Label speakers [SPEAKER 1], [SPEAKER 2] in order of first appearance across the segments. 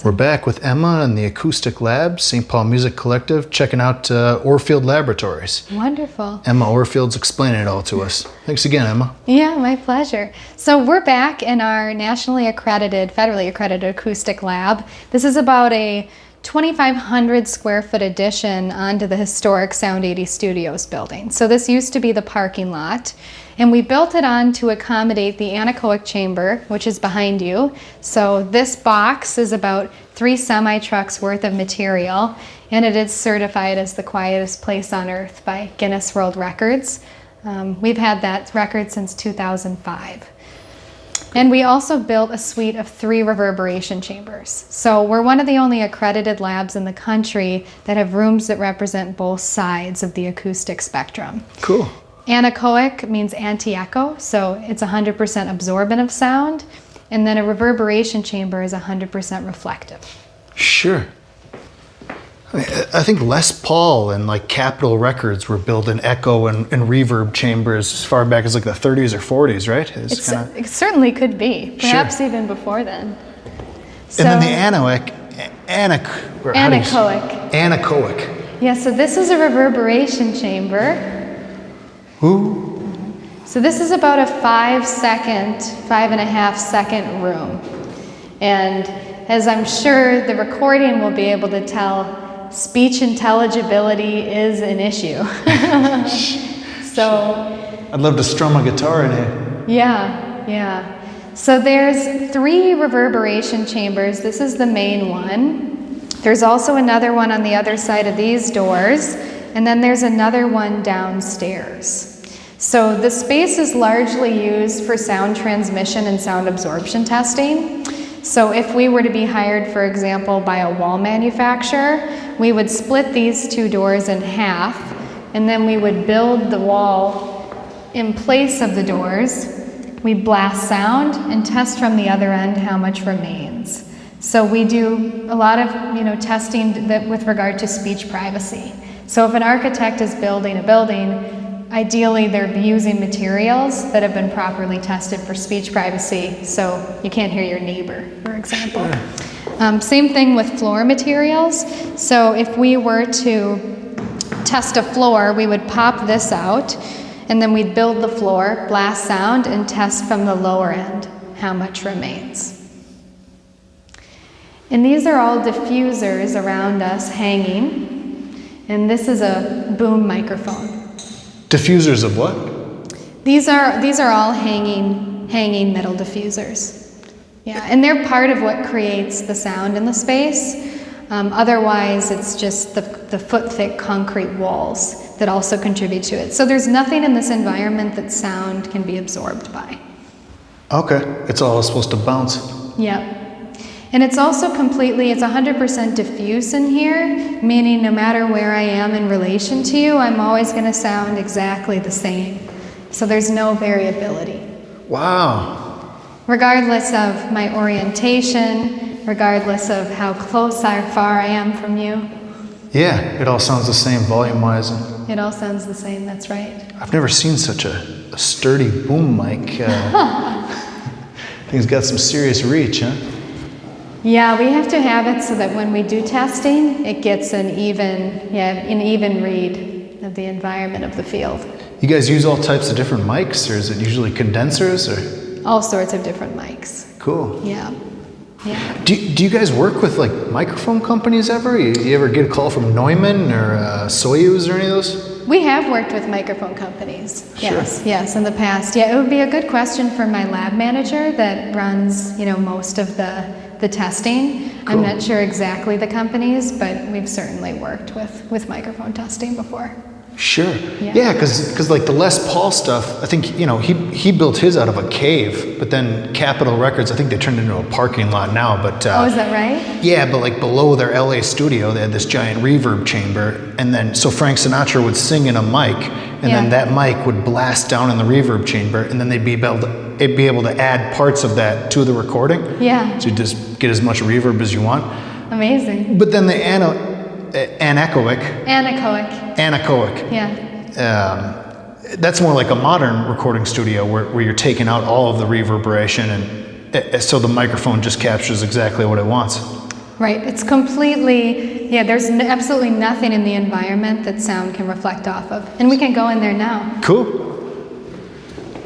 [SPEAKER 1] We're back with Emma and the Acoustic Labs, St. Paul Music Collective, checking out Orfield Laboratories.
[SPEAKER 2] Wonderful.
[SPEAKER 1] Emma Orfield's explaining it all to us. Thanks again, Emma.
[SPEAKER 2] Yeah, my pleasure. So we're back in our nationally accredited, federally accredited acoustic lab. This is about a 2,500 square foot addition onto the historic Sound 80 Studios building. So this used to be the parking lot, and we built it on to accommodate the anechoic chamber, which is behind you. So this box is about 3 semi-trucks worth of material, and it is certified as the quietest place on earth by Guinness World Records. We've had that record since 2005. And we also built a suite of 3 reverberation chambers. So we're one of the only accredited labs in the country that have rooms that represent both sides of the acoustic spectrum.
[SPEAKER 1] Cool.
[SPEAKER 2] Anechoic means anti-echo, so it's 100% absorbent of sound. And then a reverberation chamber is 100% reflective.
[SPEAKER 1] Sure. I think Les Paul and like Capitol Records were building echo and reverb chambers as far back as like the 30s or 40s, right?
[SPEAKER 2] It certainly could be, perhaps even before then. So,
[SPEAKER 1] and then the anechoic.
[SPEAKER 2] Yeah, so this is a reverberation chamber.
[SPEAKER 1] Ooh.
[SPEAKER 2] So this is about a 5.5 second room. And as I'm sure the recording will be able to tell, speech intelligibility is an issue. So
[SPEAKER 1] I'd love to strum a guitar in here.
[SPEAKER 2] Yeah. So there's 3 reverberation chambers. This is the main one. There's also another one on the other side of these doors, and then there's another one downstairs. So the space is largely used for sound transmission and sound absorption testing. So if we were to be hired, for example, by a wall manufacturer, we would split these 2 doors in half, and then we would build the wall in place of the doors. We blast sound and test from the other end how much remains. So we do a lot of testing with regard to speech privacy. So if an architect is building a building, ideally they're using materials that have been properly tested for speech privacy, so you can't hear your neighbor, for example. Sure. Same thing with floor materials. So if we were to test a floor, we would pop this out, and then we'd build the floor, blast sound, and test from the lower end how much remains. And these are all diffusers around us hanging, and this is a boom microphone.
[SPEAKER 1] Diffusers of what?
[SPEAKER 2] These are all hanging metal diffusers. Yeah, and they're part of what creates the sound in the space. Otherwise, it's just the foot-thick concrete walls that also contribute to it. So there's nothing in this environment that sound can be absorbed by.
[SPEAKER 1] Okay, it's all supposed to bounce.
[SPEAKER 2] Yep. And it's also it's 100% diffuse in here, meaning no matter where I am in relation to you, I'm always going to sound exactly the same. So there's no variability.
[SPEAKER 1] Wow.
[SPEAKER 2] Regardless of my orientation, regardless of how close or far I am from you.
[SPEAKER 1] Yeah, it all sounds the same volume-wise.
[SPEAKER 2] It all sounds the same, that's right.
[SPEAKER 1] I've never seen such a sturdy boom mic. I think it's got some serious reach, huh?
[SPEAKER 2] Yeah, we have to have it so that when we do testing, it gets an even read of the environment of the field.
[SPEAKER 1] You guys use all types of different mics, or is it usually condensers, or?
[SPEAKER 2] All sorts of different mics.
[SPEAKER 1] Cool.
[SPEAKER 2] Yeah.
[SPEAKER 1] Do you guys work with like microphone companies ever? You ever get a call from Neumann or Soyuz or any of those?
[SPEAKER 2] We have worked with microphone companies.
[SPEAKER 1] Sure.
[SPEAKER 2] Yes, in the past. Yeah, it would be a good question for my lab manager that runs, most of the testing.
[SPEAKER 1] Cool.
[SPEAKER 2] I'm not sure exactly the companies, but we've certainly worked with microphone testing before.
[SPEAKER 1] Sure. Yeah, because like the Les Paul stuff, I think, he built his out of a cave, but then Capitol Records, I think they turned into a parking lot now, but...
[SPEAKER 2] oh, is that right?
[SPEAKER 1] Yeah, but like below their LA studio, they had this giant reverb chamber, and then, so Frank Sinatra would sing in a mic, and then that mic would blast down in the reverb chamber, and then they'd be able to add parts of that to the recording. Yeah. So you just get as much reverb as you want.
[SPEAKER 2] Amazing.
[SPEAKER 1] But then the anechoic.
[SPEAKER 2] Yeah.
[SPEAKER 1] That's more like a modern recording studio where you're taking out all of the reverberation, and so the microphone just captures exactly what it wants.
[SPEAKER 2] Right, it's completely, yeah, there's absolutely nothing in the environment that sound can reflect off of. And we can go in there now.
[SPEAKER 1] Cool.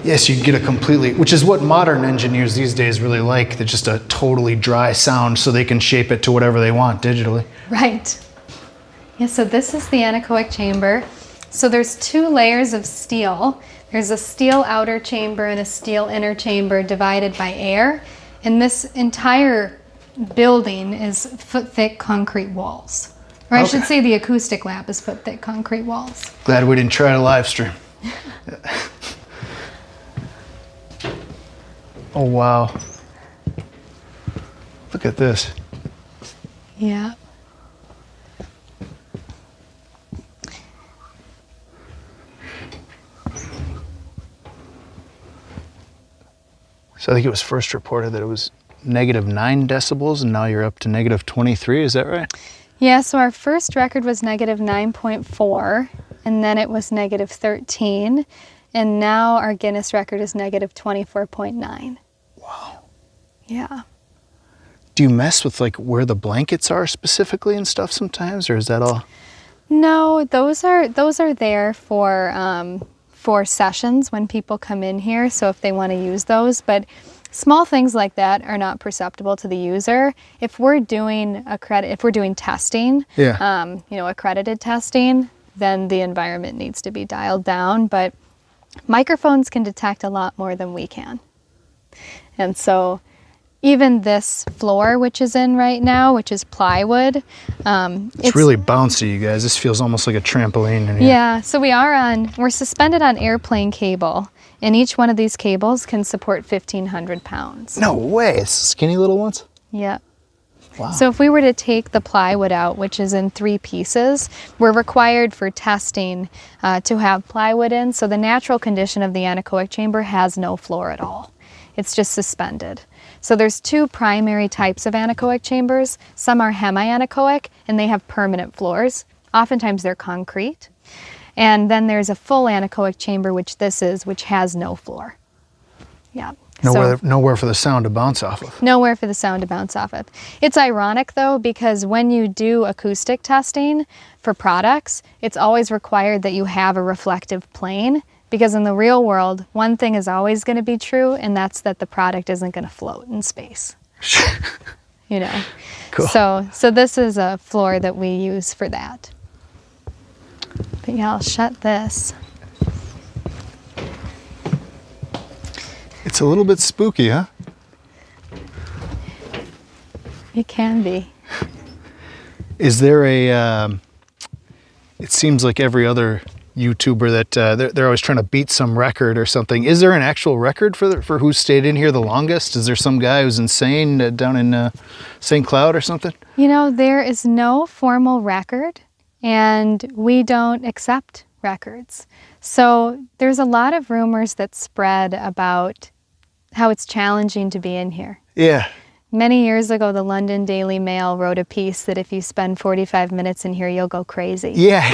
[SPEAKER 1] Yes, you get a completely, which is what modern engineers these days really like. They're just a totally dry sound so they can shape it to whatever they want digitally.
[SPEAKER 2] Right. Yeah, so this is the anechoic chamber. So there's 2 layers of steel. There's a steel outer chamber and a steel inner chamber divided by air. And this entire building is foot-thick concrete walls. Or I should say the acoustic lab is foot-thick concrete walls.
[SPEAKER 1] Glad we didn't try to live stream. Oh, wow. Look at this.
[SPEAKER 2] Yeah.
[SPEAKER 1] So I think it was first reported that it was -9 decibels, and now you're up to -23, is that right?
[SPEAKER 2] Yeah, so our first record was -9.4, and then it was -13, and now our Guinness record is -24.9.
[SPEAKER 1] Wow.
[SPEAKER 2] Yeah.
[SPEAKER 1] Do you mess with like where the blankets are specifically and stuff sometimes, or is that all?
[SPEAKER 2] No, those are there for sessions when people come in here, so if they want to use those, but small things like that are not perceptible to the user. If we're doing testing, accredited testing, then the environment needs to be dialed down, but microphones can detect a lot more than we can. And so even this floor, which is in right now, which is plywood,
[SPEAKER 1] it's really bouncy, you guys. This feels almost like a trampoline in here.
[SPEAKER 2] Yeah, so we're suspended on airplane cable, and each one of these cables can support 1,500 pounds.
[SPEAKER 1] No way, it's skinny little ones?
[SPEAKER 2] Yeah.
[SPEAKER 1] Wow.
[SPEAKER 2] So if we were to take the plywood out, which is in 3 pieces, we're required for testing to have plywood in, so the natural condition of the anechoic chamber has no floor at all. It's just suspended. So there's 2 primary types of anechoic chambers. Some are hemi-anechoic, and they have permanent floors. Oftentimes they're concrete. And then there's a full anechoic chamber, which this is, which has no floor. Yeah.
[SPEAKER 1] Nowhere for the sound to bounce off of.
[SPEAKER 2] Nowhere for the sound to bounce off of. It's ironic though, because when you do acoustic testing for products, it's always required that you have a reflective plane, because in the real world, one thing is always going to be true, and that's that the product isn't going to float in space. You know.
[SPEAKER 1] Cool.
[SPEAKER 2] So this is a floor that we use for that. But yeah, I'll shut this.
[SPEAKER 1] It's a little bit spooky, huh?
[SPEAKER 2] It can be.
[SPEAKER 1] Is there it seems like every other YouTuber that they're always trying to beat some record or something. Is there an actual record for who stayed in here the longest? Is there some guy who's insane down in St. Cloud or something?
[SPEAKER 2] You know, there is no formal record, and we don't accept records. So there's a lot of rumors that spread about how it's challenging to be in here.
[SPEAKER 1] Yeah.
[SPEAKER 2] Many years ago, the London Daily Mail wrote a piece that if you spend 45 minutes in here, you'll go crazy.
[SPEAKER 1] Yeah.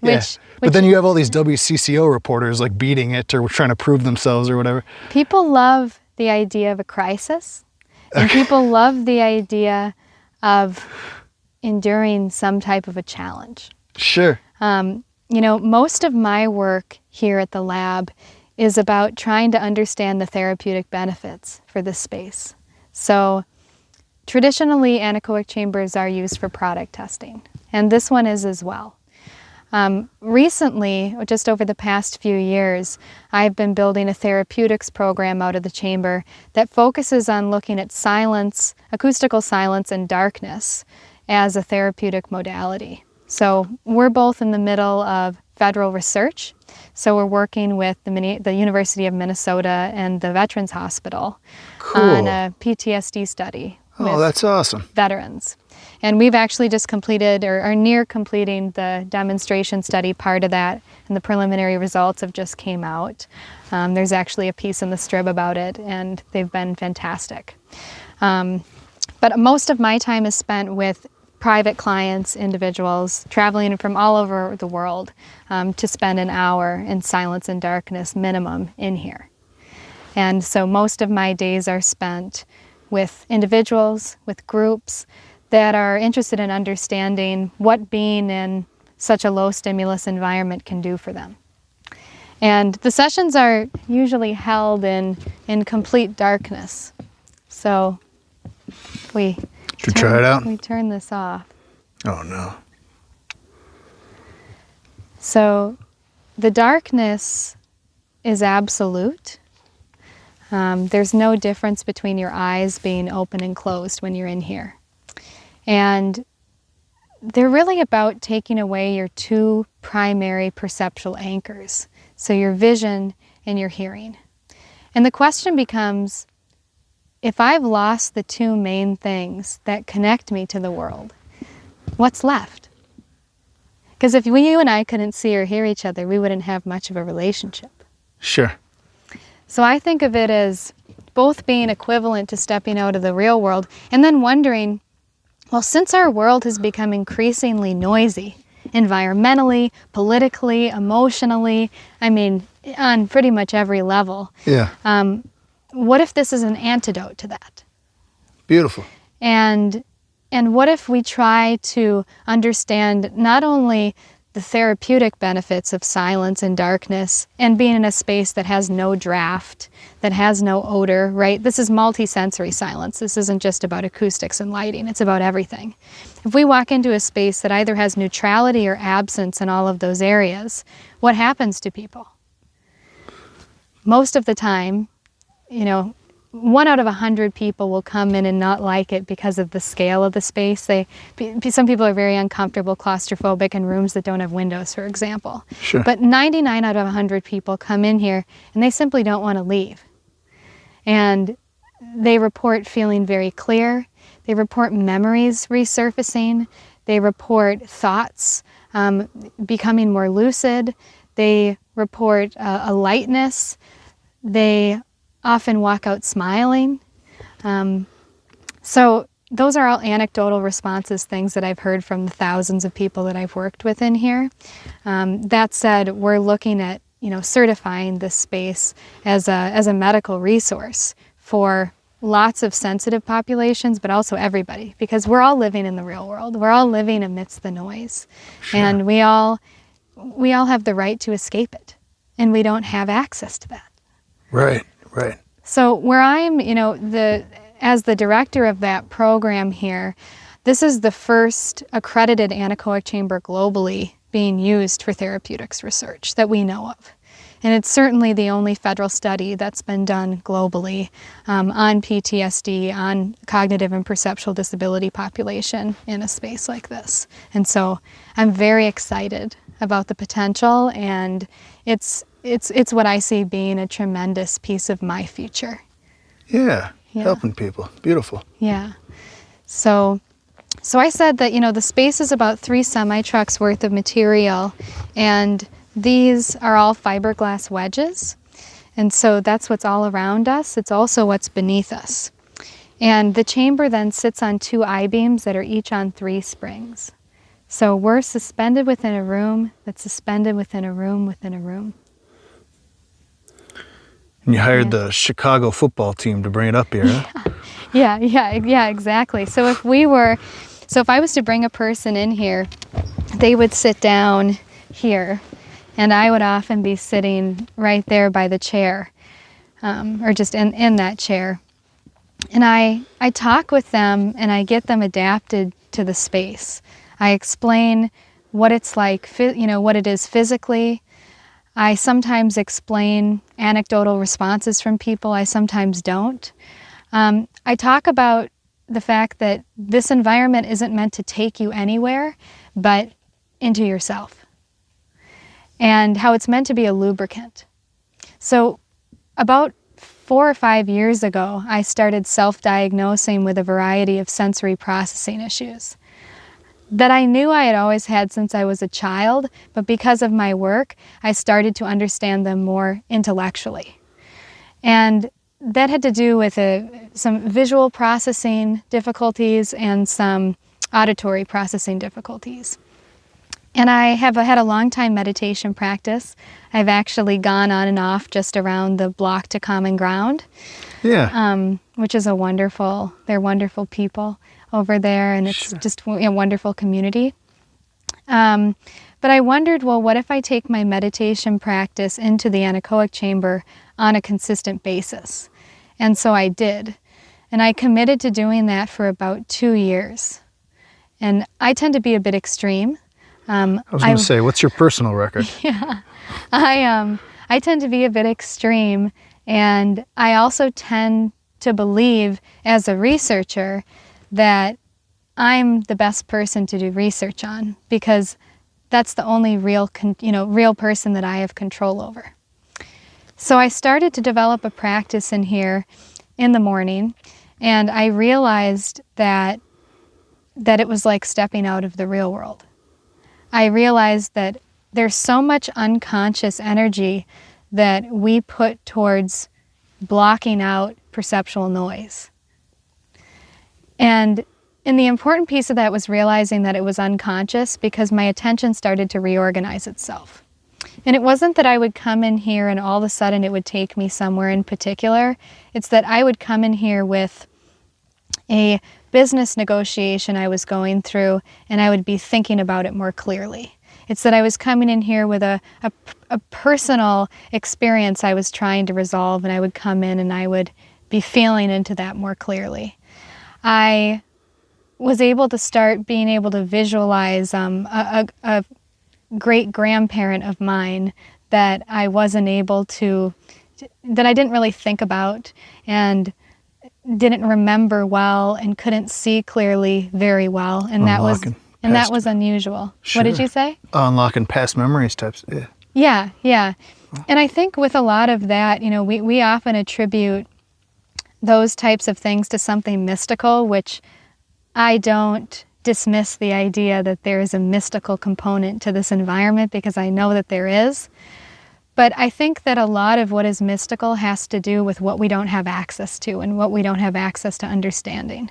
[SPEAKER 1] But then you have all these WCCO reporters like beating it or trying to prove themselves or whatever.
[SPEAKER 2] People love the idea of a crisis, and people love the idea of enduring some type of a challenge.
[SPEAKER 1] Sure.
[SPEAKER 2] You know, most of my work here at the lab is about trying to understand the therapeutic benefits for this space. So traditionally, anechoic chambers are used for product testing, and this one is as well. Recently, just over the past few years, I've been building a therapeutics program out of the chamber that focuses on looking at silence, acoustical silence and darkness as a therapeutic modality. So we're both in the middle of federal research. So we're working with the University of Minnesota and the Veterans Hospital on a PTSD study.
[SPEAKER 1] Oh, that's awesome.
[SPEAKER 2] Veterans. And we've actually just completed or are near completing the demonstration study part of that, and the preliminary results have just came out. There's actually a piece in the Strib about it, and they've been fantastic. But most of my time is spent with private clients, individuals, traveling from all over the world to spend an hour in silence and darkness minimum in here. And so most of my days are spent with individuals, with groups that are interested in understanding what being in such a low stimulus environment can do for them. And the sessions are usually held in complete darkness. So we
[SPEAKER 1] Should we try it out?
[SPEAKER 2] We turn this off.
[SPEAKER 1] Oh no.
[SPEAKER 2] So the darkness is absolute. There's no difference between your eyes being open and closed when you're in here. And they're really about taking away your two primary perceptual anchors, so your vision and your hearing. And the question becomes, if I've lost the two main things that connect me to the world, what's left? Because if you and I couldn't see or hear each other, we wouldn't have much of a relationship.
[SPEAKER 1] Sure.
[SPEAKER 2] So I think of it as both being equivalent to stepping out of the real world and then wondering, well, since our world has become increasingly noisy, environmentally, politically, emotionally, I mean, on pretty much every level, what if this is an antidote to that?
[SPEAKER 1] Beautiful.
[SPEAKER 2] And what if we try to understand not only the therapeutic benefits of silence and darkness and being in a space that has no draft, that has no odor, right? This is multi-sensory silence. This isn't just about acoustics and lighting. It's about everything. If we walk into a space that either has neutrality or absence in all of those areas, what happens to people? Most of the time, 1 out of 100 people will come in and not like it because of the scale of the space. Some people are very uncomfortable, claustrophobic in rooms that don't have windows, for example.
[SPEAKER 1] Sure.
[SPEAKER 2] But 99 out of 100 people come in here and they simply don't want to leave. And they report feeling very clear. They report memories resurfacing. They report thoughts becoming more lucid. They report a lightness. They often walk out smiling. So those are all anecdotal responses, things that I've heard from the thousands of people that I've worked with in here. That said, we're looking at certifying this space as a medical resource for lots of sensitive populations, but also everybody, because we're all living in the real world. We're all living amidst the noise.
[SPEAKER 1] Sure.
[SPEAKER 2] And we all have the right to escape it, and we don't have access to that.
[SPEAKER 1] Right. Right.
[SPEAKER 2] So where I'm, as the director of that program here, this is the first accredited anechoic chamber globally being used for therapeutics research that we know of. And it's certainly the only federal study that's been done globally on PTSD, on cognitive and perceptual disability population in a space like this. And so I'm very excited about the potential, and it's what I see being a tremendous piece of my future.
[SPEAKER 1] Yeah. Helping people. Beautiful.
[SPEAKER 2] Yeah. So I said that, the space is about 3 semi-trucks worth of material, and these are all fiberglass wedges. And so that's what's all around us. It's also what's beneath us. And the chamber then sits on 2 I-beams that are each on 3 springs. So we're suspended within a room that's suspended within a room within a room.
[SPEAKER 1] And you hired the Chicago football team to bring it up here, huh?
[SPEAKER 2] Yeah, exactly. So if I was to bring a person in here, they would sit down here, and I would often be sitting right there by the chair, or just in that chair. And I talk with them, and I get them adapted to the space. I explain what it's like, what it is physically. I sometimes explain anecdotal responses from people. I sometimes don't. I talk about the fact that this environment isn't meant to take you anywhere, but into yourself, and how it's meant to be a lubricant. So about 4 or 5 years ago, I started self-diagnosing with a variety of sensory processing issues that I knew I had always had since I was a child, but because of my work, I started to understand them more intellectually. And that had to do with some visual processing difficulties and some auditory processing difficulties. And I have had a long time meditation practice. I've actually gone on and off just around the block to Common Ground.
[SPEAKER 1] Yeah.
[SPEAKER 2] Which is they're wonderful people. over there, and it's just a wonderful community. But I wondered, well, what if I take my meditation practice into the anechoic chamber on a consistent basis? And so I did. And I committed to doing that for about 2 years. And I tend to be a bit extreme.
[SPEAKER 1] I was going to say, what's your personal record?
[SPEAKER 2] Yeah, I tend to be a bit extreme, and I also tend to believe as a researcher that I'm the best person to do research on, because that's the only real person that I have control over. So I started to develop a practice in here in the morning, and I realized that it was like stepping out of the real world. I realized that there's so much unconscious energy that we put towards blocking out perceptual noise. And the important piece of that was realizing that it was unconscious, because my attention started to reorganize itself. And it wasn't that I would come in here and all of a sudden it would take me somewhere in particular. It's that I would come in here with a business negotiation I was going through, and I would be thinking about it more clearly. It's that I was coming in here with a personal experience I was trying to resolve, and I would come in and I would be feeling into that more clearly. I was able to start being able to visualize a great grandparent of mine that I wasn't able to, that I didn't really think about and didn't remember well and couldn't see clearly very well, and that was unusual.
[SPEAKER 1] Sure.
[SPEAKER 2] What did you say?
[SPEAKER 1] Unlocking past memories types. Yeah.
[SPEAKER 2] Yeah. And I think with a lot of that, we often attribute those types of things to something mystical, which I don't dismiss the idea that there is a mystical component to this environment, because I know that there is. But I think that a lot of what is mystical has to do with what we don't have access to and what we don't have access to understanding.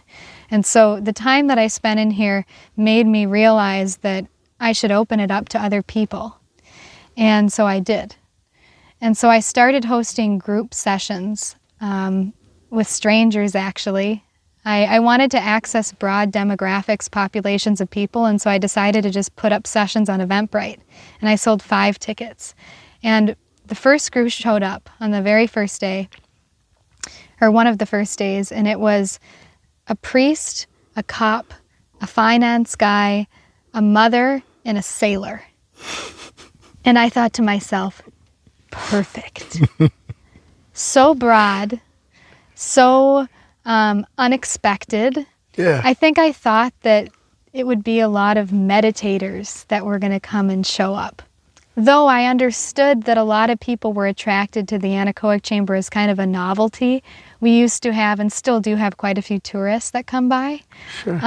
[SPEAKER 2] And so the time that I spent in here made me realize that I should open it up to other people. And so I did. And so I started hosting group sessions with strangers, actually. I wanted to access broad demographics, populations of people, and so I decided to just put up sessions on Eventbrite. And I sold 5 tickets. And the first group showed up on the very first day, or one of the first days, and it was a priest, a cop, a finance guy, a mother, and a sailor. And I thought to myself, perfect. So broad, so unexpected.
[SPEAKER 1] Yeah.
[SPEAKER 2] I think I thought that it would be a lot of meditators that were going to come and show up. Though I understood that a lot of people were attracted to the anechoic chamber as kind of a novelty. We used to have, and still do have, quite a few tourists that come by.
[SPEAKER 1] Sure.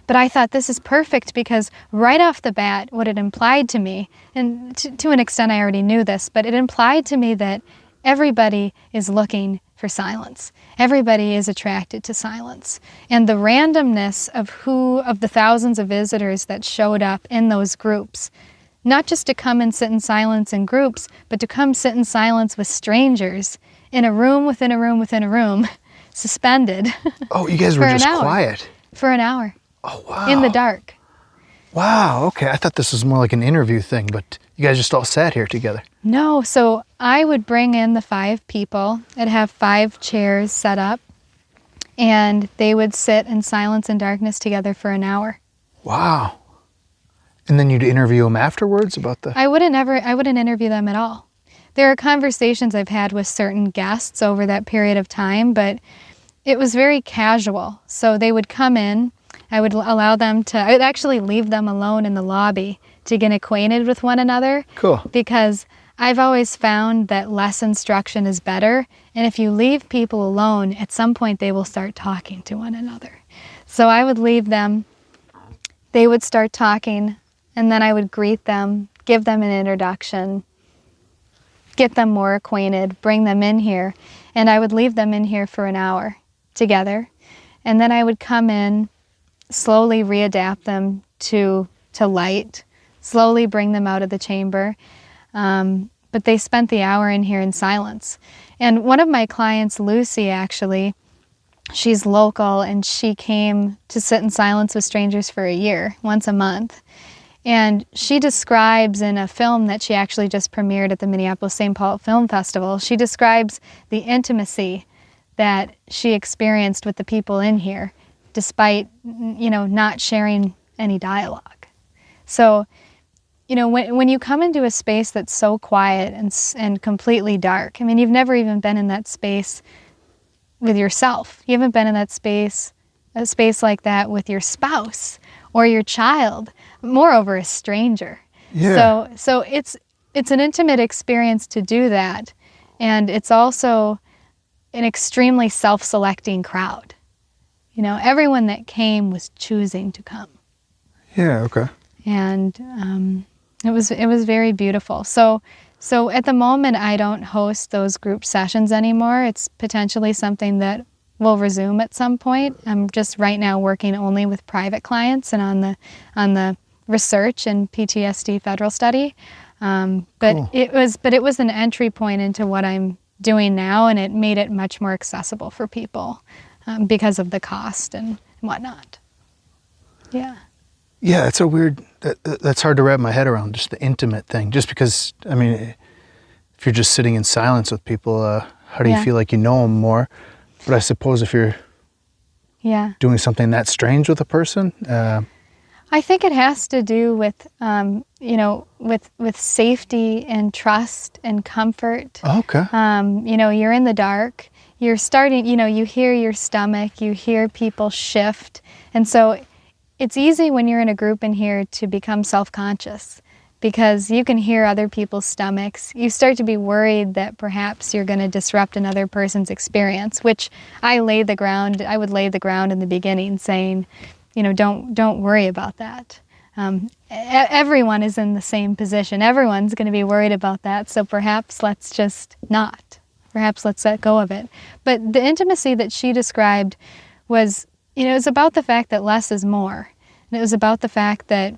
[SPEAKER 2] But I thought this is perfect, because right off the bat, what it implied to me, and to an extent I already knew this, but it implied to me that everybody is looking for silence. Everybody is attracted to silence. And the randomness of the thousands of visitors that showed up in those groups, not just to come and sit in silence in groups, but to come sit in silence with strangers in a room within a room within a room, suspended.
[SPEAKER 1] Oh, you guys were just quiet?
[SPEAKER 2] For an hour.
[SPEAKER 1] Oh, wow.
[SPEAKER 2] In the dark.
[SPEAKER 1] Wow, okay. I thought this was more like an interview thing, but you guys just all sat here together.
[SPEAKER 2] No, so I would bring in the 5 people. I'd have 5 chairs set up, and they would sit in silence and darkness together for an hour.
[SPEAKER 1] Wow. And then you'd interview them afterwards about the...
[SPEAKER 2] I wouldn't interview them at all. There are conversations I've had with certain guests over that period of time, but it was very casual. So they would come in, I would actually leave them alone in the lobby to get acquainted with one another.
[SPEAKER 1] Cool.
[SPEAKER 2] Because I've always found that less instruction is better, and if you leave people alone, at some point they will start talking to one another. So I would leave them, they would start talking, and then I would greet them, give them an introduction, get them more acquainted, bring them in here, and I would leave them in here for an hour together. And then I would come in, slowly readapt them to light, slowly bring them out of the chamber. But they spent the hour in here in silence. And one of my clients, Lucy, actually, She's local, and she came to sit in silence with strangers for a year, once a month. And she describes in a film that she actually just premiered at the Minneapolis St. Paul Film Festival, she describes the intimacy that she experienced with the people in here, despite, not sharing any dialogue. So, when you come into a space that's so quiet and completely dark, I mean, you've never even been in that space with yourself. You haven't been in that space, a space like that with your spouse or your child, moreover, a stranger.
[SPEAKER 1] Yeah.
[SPEAKER 2] So it's an intimate experience to do that, and it's also an extremely self-selecting crowd. Everyone that came was choosing to come.
[SPEAKER 1] Yeah, okay.
[SPEAKER 2] And it was very beautiful. So at the moment, I don't host those group sessions anymore. It's potentially something that will resume at some point. I'm just right now working only with private clients and on the research and PTSD federal study. But
[SPEAKER 1] Cool.
[SPEAKER 2] it was an entry point into what I'm doing now, and it made it much more accessible for people because of the cost and whatnot. Yeah.
[SPEAKER 1] Yeah, it's a weird, that's hard to wrap my head around, just the intimate thing. Just because, I mean, if you're just sitting in silence with people, how do you feel like you know them more? But I suppose if you're doing something that strange with a person,
[SPEAKER 2] I think it has to do with, with safety and trust and comfort.
[SPEAKER 1] okay.
[SPEAKER 2] You're in the dark. You're starting, you hear your stomach, you hear people shift. And so it's easy when you're in a group in here to become self-conscious because you can hear other people's stomachs. You start to be worried that perhaps you're going to disrupt another person's experience, which I would lay the ground in the beginning saying, don't worry about that. Everyone is in the same position. Everyone's going to be worried about that, so perhaps let's just not. Perhaps let's let go of it. But the intimacy that she described was, it was about the fact that less is more. And it was about the fact that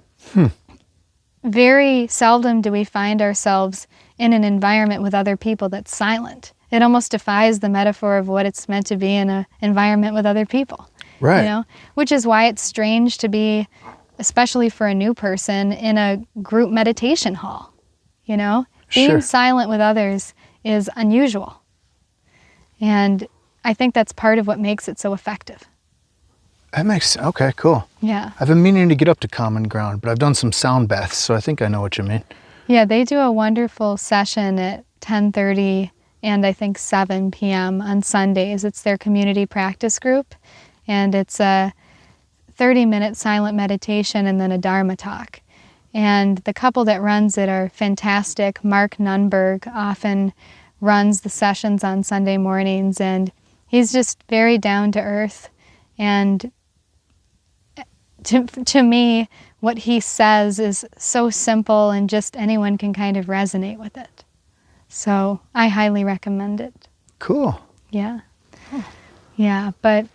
[SPEAKER 2] very seldom do we find ourselves in an environment with other people that's silent. It almost defies the metaphor of what it's meant to be in an environment with other people.
[SPEAKER 1] Right.
[SPEAKER 2] Which is why it's strange to be, especially for a new person, in a group meditation hall. Being
[SPEAKER 1] Sure.
[SPEAKER 2] silent with others is unusual. And I think that's part of what makes it so effective.
[SPEAKER 1] That makes, okay, cool.
[SPEAKER 2] Yeah.
[SPEAKER 1] I've been meaning to get up to Common Ground, but I've done some sound baths, so I think I know what you mean.
[SPEAKER 2] Yeah, they do a wonderful session at 10:30 and I think 7 p.m. on Sundays. It's their community practice group, and it's a 30-minute silent meditation and then a Dharma talk. And the couple that runs it are fantastic. Mark Nunberg often runs the sessions on Sunday mornings, and he's just very down to earth. And to me, what he says is so simple and just anyone can kind of resonate with it. So I highly recommend it.
[SPEAKER 1] Cool.
[SPEAKER 2] Yeah. Yeah, but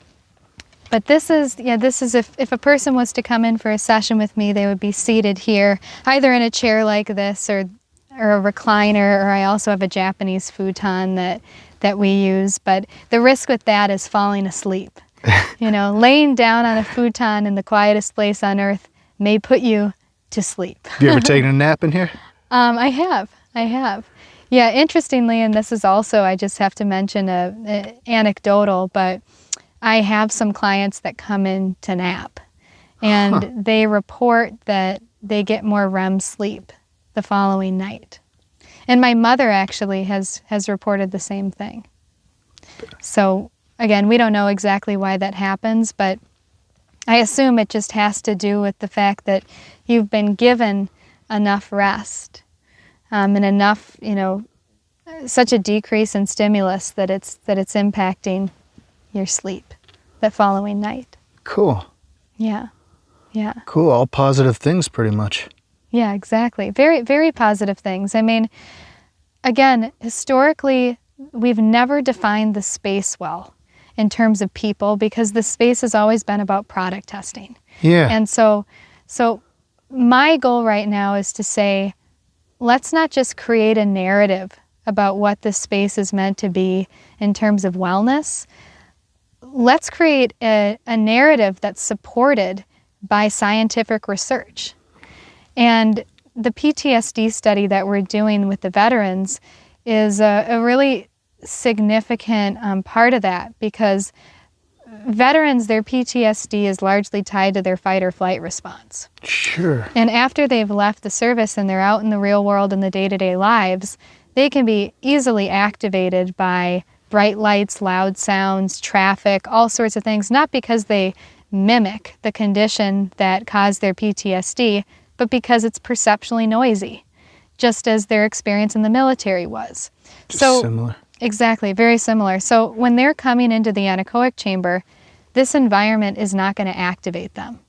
[SPEAKER 2] this is if a person was to come in for a session with me, they would be seated here, either in a chair like this or a recliner, or I also have a Japanese futon that we use. But the risk with that is falling asleep. Laying down on a futon in the quietest place on earth may put you to sleep.
[SPEAKER 1] You ever taken a nap in here?
[SPEAKER 2] I have. Yeah, interestingly, and this is also, I just have to mention a anecdotal, but I have some clients that come in to nap, and they report that they get more REM sleep the following night. And my mother actually has reported the same thing. So again, we don't know exactly why that happens, but I assume it just has to do with the fact that you've been given enough rest and enough, such a decrease in stimulus that it's impacting your sleep that following night.
[SPEAKER 1] Cool.
[SPEAKER 2] Yeah.
[SPEAKER 1] Cool. All positive things, pretty much.
[SPEAKER 2] Yeah, exactly. Very, very positive things. I mean, again, historically, we've never defined the space well in terms of people, because the space has always been about product testing.
[SPEAKER 1] Yeah.
[SPEAKER 2] And so my goal right now is to say, let's not just create a narrative about what this space is meant to be in terms of wellness. let's create a narrative that's supported by scientific research. And the PTSD study that we're doing with the veterans is a really significant part of that, because veterans, their PTSD is largely tied to their fight or flight response.
[SPEAKER 1] Sure.
[SPEAKER 2] And after they've left the service and they're out in the real world in the day-to-day lives, they can be easily activated by bright lights, loud sounds, traffic, all sorts of things, not because they mimic the condition that caused their PTSD, but because it's perceptually noisy, just as their experience in the military was.
[SPEAKER 1] Just similar.
[SPEAKER 2] Exactly, very similar. So when they're coming into the anechoic chamber, this environment is not going to activate them.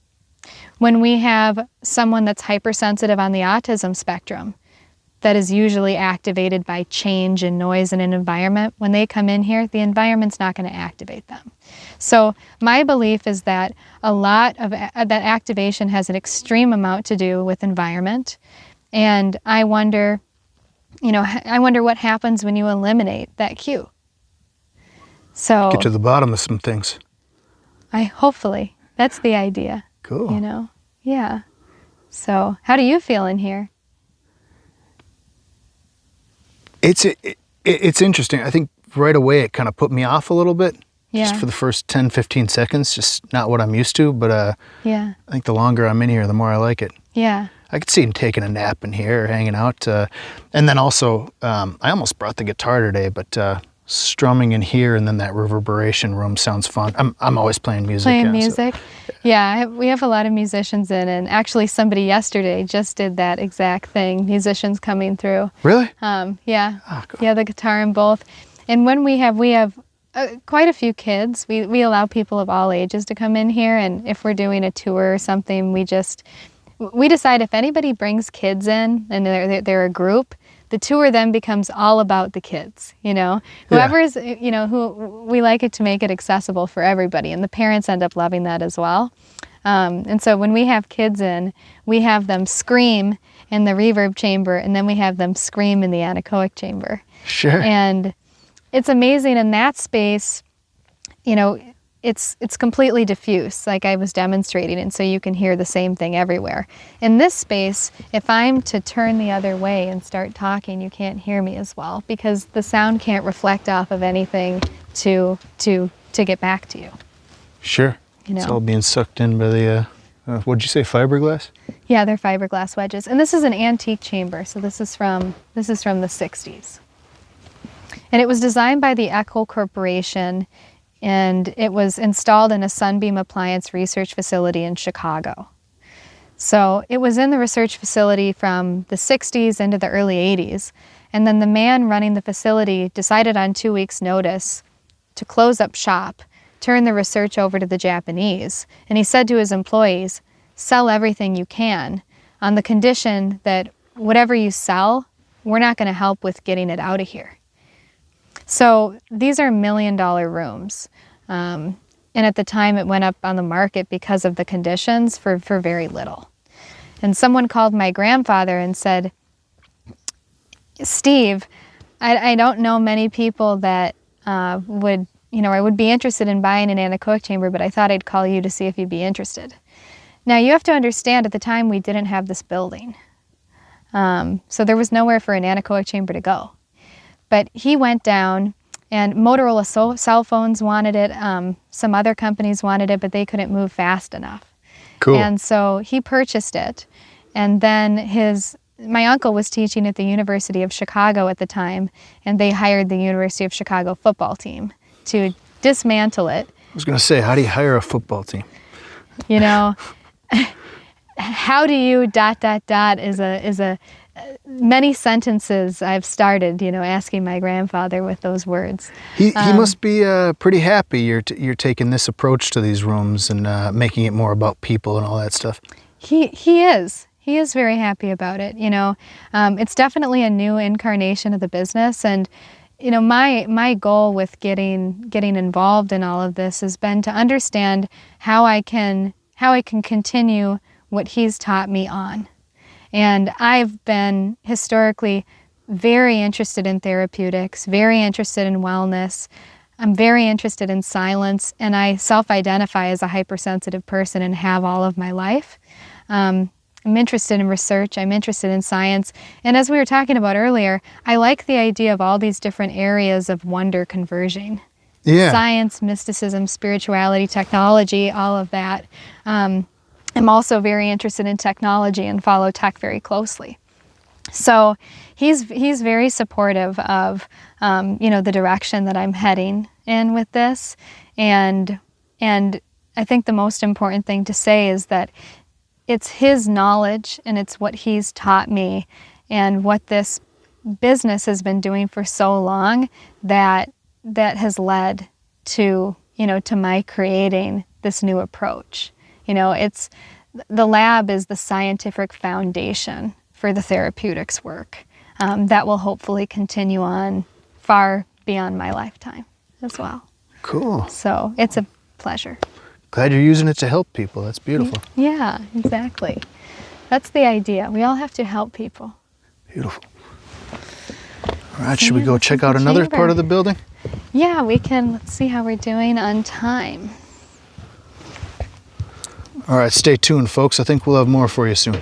[SPEAKER 2] When we have someone that's hypersensitive on the autism spectrum, that is usually activated by change and noise in an environment, when they come in here, the environment's not going to activate them. So my belief is that a lot of that activation has an extreme amount to do with environment. And I wonder what happens when you eliminate that cue. So
[SPEAKER 1] Get to the bottom of some things.
[SPEAKER 2] Hopefully, that's the idea.
[SPEAKER 1] Cool.
[SPEAKER 2] Yeah. So how do you feel in here?
[SPEAKER 1] It's interesting. I think right away it kind of put me off a little bit.
[SPEAKER 2] Yeah.
[SPEAKER 1] Just for the first 10, 15 seconds, just not what I'm used to. But
[SPEAKER 2] Yeah.
[SPEAKER 1] I think the longer I'm in here, the more I like it.
[SPEAKER 2] Yeah.
[SPEAKER 1] I could see him taking a nap in here or hanging out. And then also, I almost brought the guitar today, but strumming in here and then that reverberation room sounds fun. I'm always playing music.
[SPEAKER 2] Playing music? Yeah, we have a lot of musicians in, and actually somebody yesterday just did that exact thing, musicians coming through.
[SPEAKER 1] Really?
[SPEAKER 2] Yeah.
[SPEAKER 1] Oh, cool.
[SPEAKER 2] Yeah, the guitar and both. And when we have quite a few kids. We allow people of all ages to come in here, and if we're doing a tour or something, we decide if anybody brings kids in and they're a group, the tour then becomes all about the kids, Whoever's, who we like it to make it accessible for everybody, and the parents end up loving that as well. And so when we have kids in, we have them scream in the reverb chamber, and then we have them scream in the anechoic chamber.
[SPEAKER 1] Sure.
[SPEAKER 2] And it's amazing in that space, it's completely diffuse, like I was demonstrating, and so you can hear the same thing everywhere. In this space, if I'm to turn the other way and start talking, you can't hear me as well, because the sound can't reflect off of anything to get back to you.
[SPEAKER 1] Sure. It's all being sucked in by the, what'd you say, fiberglass?
[SPEAKER 2] Yeah, they're fiberglass wedges. And this is an antique chamber, so this is from the 60s. And it was designed by the Echol Corporation, and it was installed in a Sunbeam Appliance research facility in Chicago. So it was in the research facility from the 60s into the early 80s, and then the man running the facility decided on 2 weeks' notice to close up shop, turn the research over to the Japanese, and he said to his employees, sell everything you can on the condition that whatever you sell, we're not going to help with getting it out of here. So these are $1 million rooms. And at the time it went up on the market because of the conditions for very little. And someone called my grandfather and said, Steve, I don't know many people that would be interested in buying an anechoic chamber, but I thought I'd call you to see if you'd be interested. Now you have to understand, at the time we didn't have this building. So there was nowhere for an anechoic chamber to go. But he went down, and Motorola cell phones wanted it. Some other companies wanted it, but they couldn't move fast enough.
[SPEAKER 1] Cool.
[SPEAKER 2] And so he purchased it. And then my uncle was teaching at the University of Chicago at the time, and they hired the University of Chicago football team to dismantle it.
[SPEAKER 1] I was going to say, how do you hire a football team?
[SPEAKER 2] How do you ... is a many sentences I've started, asking my grandfather with those words.
[SPEAKER 1] He must be pretty happy you're taking this approach to these rooms and making it more about people and all that stuff.
[SPEAKER 2] He is. He is very happy about it. It's definitely a new incarnation of the business, and my goal with getting involved in all of this has been to understand how I can continue what he's taught me on. And I've been historically very interested in therapeutics, very interested in wellness. I'm very interested in silence, and I self-identify as a hypersensitive person and have all of my life. I'm interested in research, I'm interested in science, and as we were talking about earlier, I like the idea of all these different areas of wonder converging.
[SPEAKER 1] Yeah.
[SPEAKER 2] Science, mysticism, spirituality, technology, all of that. I'm also very interested in technology and follow tech very closely. So he's very supportive of the direction that I'm heading in with this, and I think the most important thing to say is that it's his knowledge and it's what he's taught me and what this business has been doing for so long that has led to to my creating this new approach. It's the lab is the scientific foundation for the therapeutics work that will hopefully continue on far beyond my lifetime as well.
[SPEAKER 1] Cool.
[SPEAKER 2] So it's a pleasure.
[SPEAKER 1] Glad you're using it to help people. That's beautiful.
[SPEAKER 2] Yeah, exactly. That's the idea. We all have to help people.
[SPEAKER 1] Beautiful. All right, should we go check out another part of the building?
[SPEAKER 2] Yeah, we can. Let's see how we're doing on time.
[SPEAKER 1] All right, stay tuned, folks. I think we'll have more for you soon.